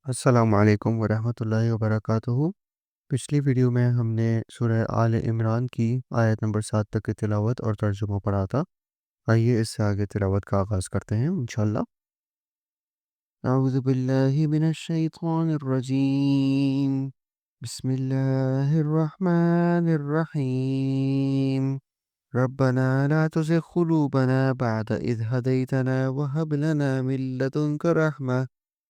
السلام علیکم ورحمۃ اللہ وبرکاتہ۔ پچھلی ویڈیو میں ہم نے سورہ آل عمران کی آیت نمبر 7 تک کی تلاوت اور ترجمہ پڑھا تھا۔ آئیے اس سے آگے تلاوت کا آغاز کرتے ہیں انشاءاللہ۔ اعوذ باللہ من الشیطان الرجیم، بسم اللہ الرحمن الرحیم۔ ربنا لا تزغ قلوبنا بعد إذ هديتنا وهب لنا من لدنك رحمة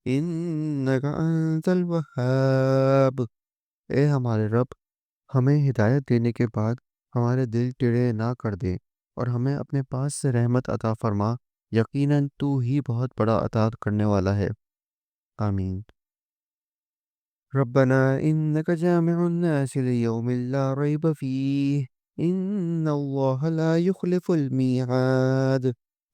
إنك أنت الوهاب۔ اے ہمارے رب، ہمیں ہدایت دینے کے بعد ہمارے دل ٹیڑے نہ کر دے اور ہمیں اپنے پاس سے رحمت عطا فرما، یقیناً تو ہی بہت بڑا عطا کرنے والا ہے۔ آمین۔ ربنا إنك جامع الناس ليوم لا ريب فيه إن الله لا يخلف الميعاد۔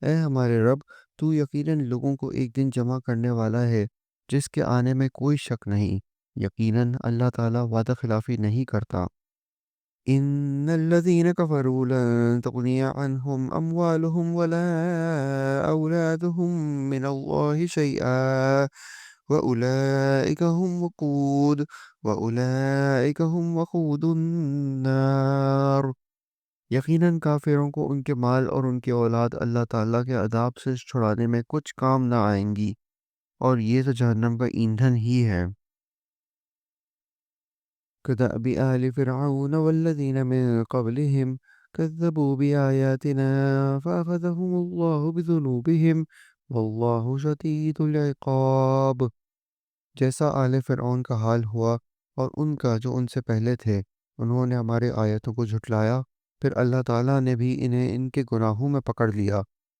اے ہمارے رب، تو یقیناً لوگوں کو ایک دن جمع کرنے والا ہے جس کے آنے میں کوئی شک نہیں، یقیناً اللہ تعالیٰ وعدہ خلافی نہیں کرتا۔ ان الذين كفروا لن تغني عنهم اموالهم ولا اولادهم من الله شيئا واولئك هم وقود النار۔ یقیناً کافروں کو ان کے مال اور ان کی اولاد اللہ تعالیٰ کے عذاب سے چھڑانے میں کچھ کام نہ آئیں گی، اور یہ تو جہنم کا ایندھن ہی ہے۔ كدأب آل فرعون والذين من قبلهم كذبوا بآياتنا فأخذهم الله بذنوبهم والله شديد العقاب۔ جیسا آل فرعون کا حال ہوا اور ان کا جو ان سے پہلے تھے، انہوں نے ہمارے آیتوں کو جھٹلایا، پھر اللہ تعالیٰ نے بھی انہیں ان کے گناہوں میں پکڑ لیا،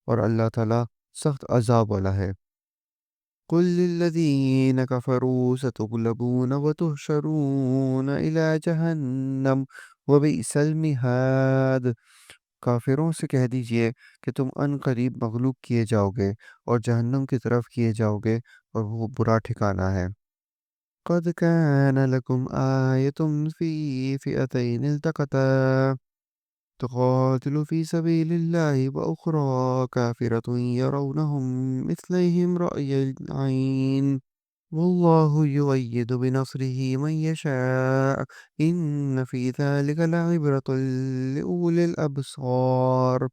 اور اللہ تعالیٰ سخت عذاب والا ہے۔ قل للذين كفروا ستغلبون وتحشرون إلى جہنم وبئس المہاد۔ کافروں سے کہہ دیجئے کہ تم ان قریب مغلوب کیے جاؤ گے اور جہنم کی طرف کیے جاؤ گے، اور وہ برا ٹھکانہ ہے۔ قد كان لكم آية في فئتين التقتا تقاتل في سبيل الله وأخرى كافرة يرونهم مثليهم رأي العين والله يؤيد بنصره من يشاء إن في ذلك لعبرة لأولي الأبصار۔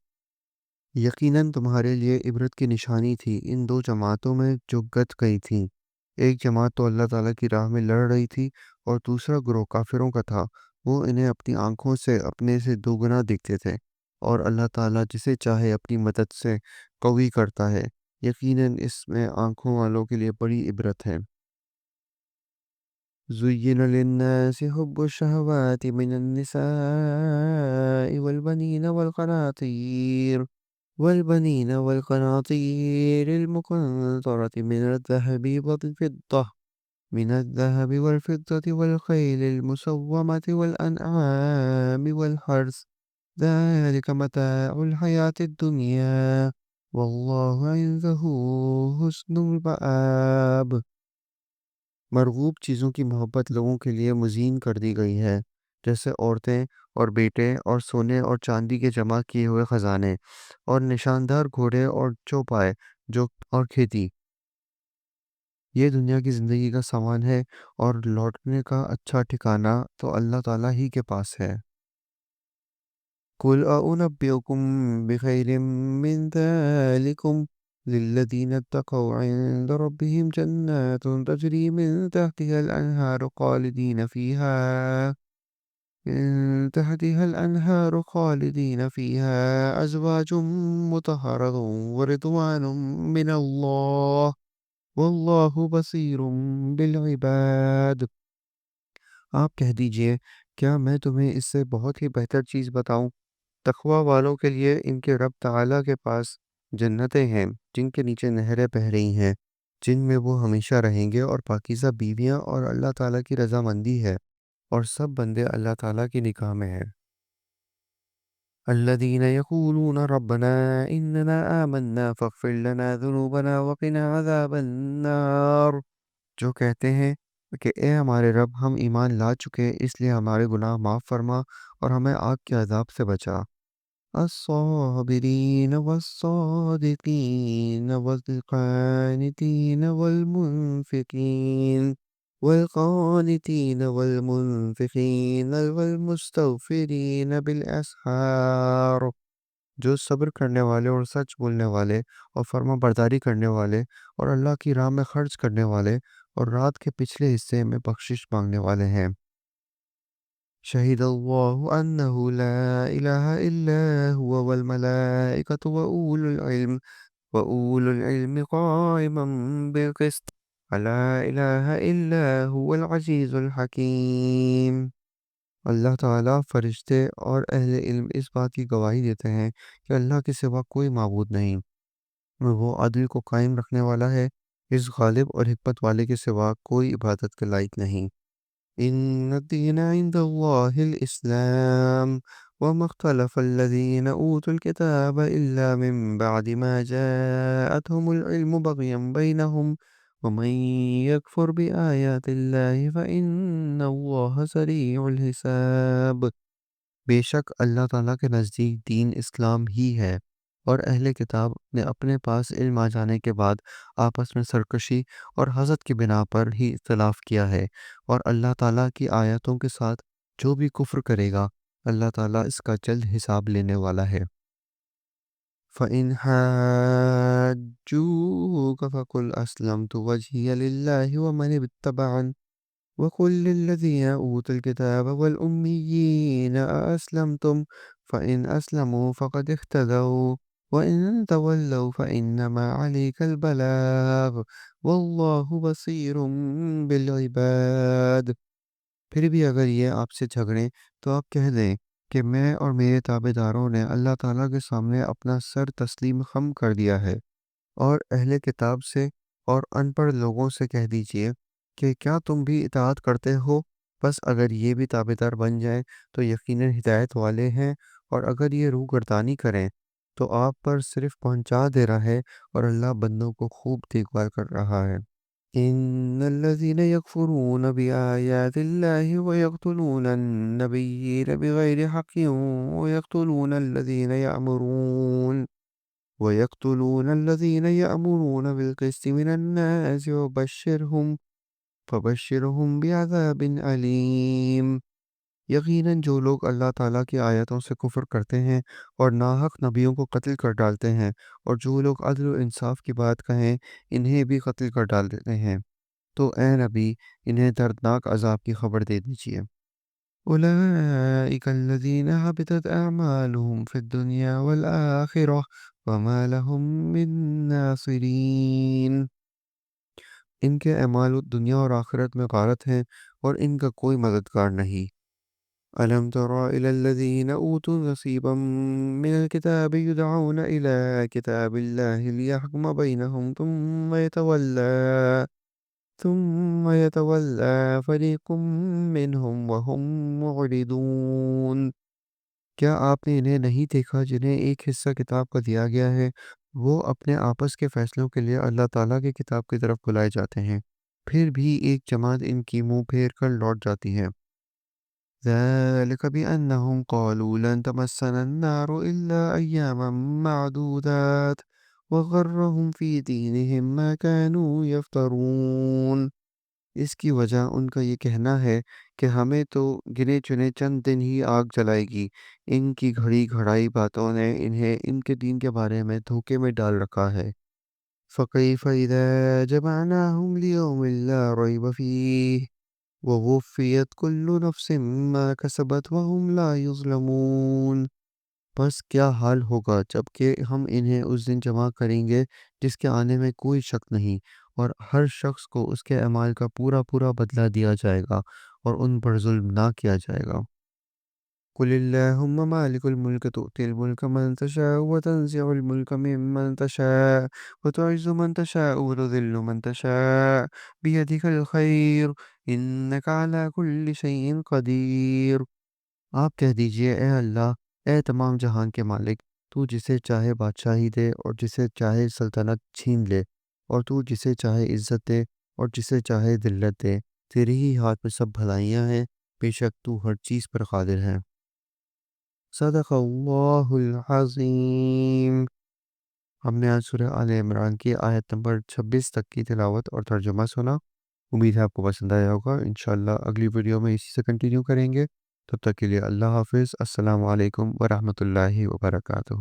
یقیناً تمہارے لیے عبرت کی نشانی تھی ان دو جماعتوں میں جو گت گئی تھیں۔ ایک جماعت تو اللہ تعالیٰ کی راہ میں لڑ رہی تھی، اور دوسرا گروہ کافروں کا تھا، وہ انہیں اپنی آنکھوں سے اپنے سے دوگنا دیکھتے تھے، اور اللہ تعالیٰ جسے چاہے اپنی مدد سے قوی کرتا ہے۔ یقیناً اس میں آنکھوں والوں کے لیے بڑی عبرت ہے۔ زين للناس حب الشهوات من النساء والقناطير المقنطرة من الذهب والفضة والخيل المسومة والأنعام والحرث ذلك متاع الحياة الدنيا والله عنده حسن المآب۔ مرغوب چیزوں کی محبت لوگوں کے لیے مزین کر دی گئی ہے، جیسے عورتیں اور بیٹے اور سونے اور چاندی کے جمع کیے ہوئے خزانے اور نشاندار گھوڑے اور چوپائے اور کھیتی۔ یہ دنیا کی زندگی کا سامان ہے، اور لوٹنے کا اچھا ٹھکانہ تو اللہ تعالیٰ ہی کے پاس ہے۔ قل أنبئكم بخير من ذلكم للذين اتقوا عند ربهم جنات تجري من تحتها الأنهار فيها أزواج مطهرة ورضوان من الله واللہ بصیر بالعباد۔ آپ کہہ دیجئے، کیا میں تمہیں اس سے بہت ہی بہتر چیز بتاؤں؟ تقوی والوں کے لیے ان کے رب تعالیٰ کے پاس جنتیں ہیں جن کے نیچے نہریں بہہ رہی ہیں، جن میں وہ ہمیشہ رہیں گے، اور پاکیزہ بیویاں، اور اللہ تعالیٰ کی رضامندی ہے، اور سب بندے اللہ تعالیٰ کی نگاہ میں ہیں۔ الذين يقولون ربنا إننا آمنا فاغفر لنا ذنوبنا وقنا عذاب النار۔ جو کہتے ہیں کہ اے ہمارے رب، ہم ایمان لا چکے، اس لیے ہمارے گناہ معاف فرما اور ہمیں آگ کے عذاب سے بچا۔ الصابرين والصادقين والقانتين والمنفقين والمستغفرين بالأسحار. جو صبر کرنے والے اور سچ بولنے والے اور فرما برداری کرنے والے اور اللہ کی راہ میں خرچ کرنے والے اور رات کے پچھلے حصے میں بخشش مانگنے والے ہیں. شہید اللہ انہ لا الہ الا هو والملائکۃ وأولو العلم قائما بالقسط لا الہ الا هو العزیز الحکیم. اللہ تعالیٰ، فرشتے اور اہل علم اس بات کی گواہی دیتے ہیں کہ اللہ کے سوا کوئی معبود نہیں، اور وہ عدل کو قائم رکھنے والا ہے. اس غالب اور حکمت والے کے سوا کوئی عبادت کے لائق نہیں. ان الدین عند اللہ الاسلام وما اختلف الذین اوتوا الكتاب الا من بعد ما جاءتهم العلم بغیا بینهم ومن يكفر بآیات اللہ فإن اللہ سریع الحساب. بے شک اللہ تعالیٰ کے نزدیک دین اسلام ہی ہے، اور اہل کتاب نے اپنے پاس علم آ جانے کے بعد آپس میں سرکشی اور حسد کی بنا پر ہی اختلاف کیا ہے، اور اللہ تعالیٰ کی آیاتوں کے ساتھ جو بھی کفر کرے گا اللہ تعالیٰ اس کا جلد حساب لینے والا ہے. فَإِنْ حَاجُّوكَ فَقُلْ أَسْلَمْتُ وَجْهِيَ لِلَّهِ وَمَنِ اتَّبَعَنِ وَقُلْ لِلَّذِينَ أُوتُوا الْكِتَابَ وَالْأُمِّيِّينَ أَأَسْلَمْتُمْ فَإِنْ أَسْلَمُوا فَقَدِ اهْتَدَوْا وَإِنْ تَوَلَّوْا فَإِنَّمَا عَلَيْكَ الْبَلَاغُ وَاللَّهُ بَصِيرٌ بِالْعِبَادِ. پھر بھی اگر یہ آپ سے جھگڑیں تو آپ کہہ دیں کہ میں اور میرے تابع داروں نے اللہ تعالیٰ کے سامنے اپنا سر تسلیم خم کر دیا ہے. اور اہل کتاب سے اور ان پڑھ لوگوں سے کہہ دیجئے کہ کیا تم بھی اطاعت کرتے ہو؟ بس اگر یہ بھی تابعدار بن جائیں تو یقیناً ہدایت والے ہیں، اور اگر یہ روگردانی کریں تو آپ پر صرف پہنچا دے رہا ہے، اور اللہ بندوں کو خوب دیکھ بھال کر رہا ہے. ان الذين يكفرون بآيات الله ويقتلون النبيين بغير حق ويقتلون الذين يأمرون بالقسط من الناس فبشرهم بعذاب أليم. یقیناً جو لوگ اللہ تعالیٰ کی آیتوں سے کفر کرتے ہیں اور ناحق نبیوں کو قتل کر ڈالتے ہیں، اور جو لوگ عدل و انصاف کی بات کہیں انہیں بھی قتل کر ڈال دیتے ہیں، تو اے نبی انہیں دردناک عذاب کی خبر دے دیجیے. أولئك الذين حبطت أعمالهم في الدنيا والآخرة وما لهم من ناصرين. ان کے اعمال دنیا اور آخرت میں غارت ہیں، اور ان کا کوئی مددگار نہیں. ألم تر إلى الذين أوتوا نصيبا من الكتاب يدعون إلى كتاب الله ليحكم بينهم ثم يتولى فريق منهم وهم معرضون. کیا آپ نے انہیں نہیں دیکھا جنہیں ایک حصہ کتاب کا دیا گیا ہے، وہ اپنے آپس کے فیصلوں کے لیے اللہ تعالیٰ کی کتاب کی طرف بلائے جاتے ہیں، پھر بھی ایک جماعت ان کی منہ پھیر کر لوٹ جاتی ہے. ذلك بأنهم قالوا لن تمسنا النار إلا أياما معدودات وغرهم في دينهم ما كانوا يفترون. اس کی وجہ ان کا یہ کہنا ہے کہ ہمیں تو گنے چنے چند دن ہی آگ جلائے گی. ان کی گھڑی گھڑائی باتوں نے انہیں ان کے دین کے بارے میں دھوکے میں ڈال رکھا ہے. فَكَيْفَ إِذَا جَمَعْنَاهُمْ لِيَوْمٍ لَا رَيْبَ فِيهِ وَوُفِّيَتْ كُلُّ نَفْسٍ مَا كَسَبَتْ وَهُمْ لَا يُظْلَمُونَ. بس کیا حال ہوگا جب کہ ہم انہیں اس دن جمع کریں گے جس کے آنے میں کوئی شک نہیں، اور ہر شخص کو اس کے اعمال کا پورا پورا بدلہ دیا جائے گا، اور ان پر ظلم نہ کیا جائے گا. قُلِ اللَّهُمَّ مَالِكَ الْمُلْكِ تُؤْتِي الْمُلْكَ مَن تَشَاءُ وَتَنزِعُ الْمُلْكَ مِمَّن تَشَاءُ وَتُعِزُّ مَن تَشَاءُ وَتُذِلُّ مَن تَشَاءُ بِيَدِكَ الْخَيْرُ إِنَّكَ عَلَى كُلِّ شَيْءٍ قَدِيرٌ. آپ کہہ دیجئے اے اللہ، اے تمام جہان کے مالک، تو جسے چاہے بادشاہی دے اور جسے چاہے سلطنت چھین لے، اور تو جسے چاہے عزت دے اور جسے چاہے ذلت دے. تیرے ہی ہاتھ میں سب بھلائیاں ہیں، بے شک تو ہر چیز پر قادر ہے. صدق اللہ العظیم۔ ہم نے آج سورہ آل عمران کی آیت نمبر 26 تک کی تلاوت اور ترجمہ سنا۔ امید ہے آپ کو پسند آیا ہوگا۔ انشاءاللہ اگلی ویڈیو میں اسی سے کنٹینیو کریں گے۔ تب تک کے لیے اللہ حافظ۔ السلام علیکم ورحمۃ اللہ وبرکاتہ۔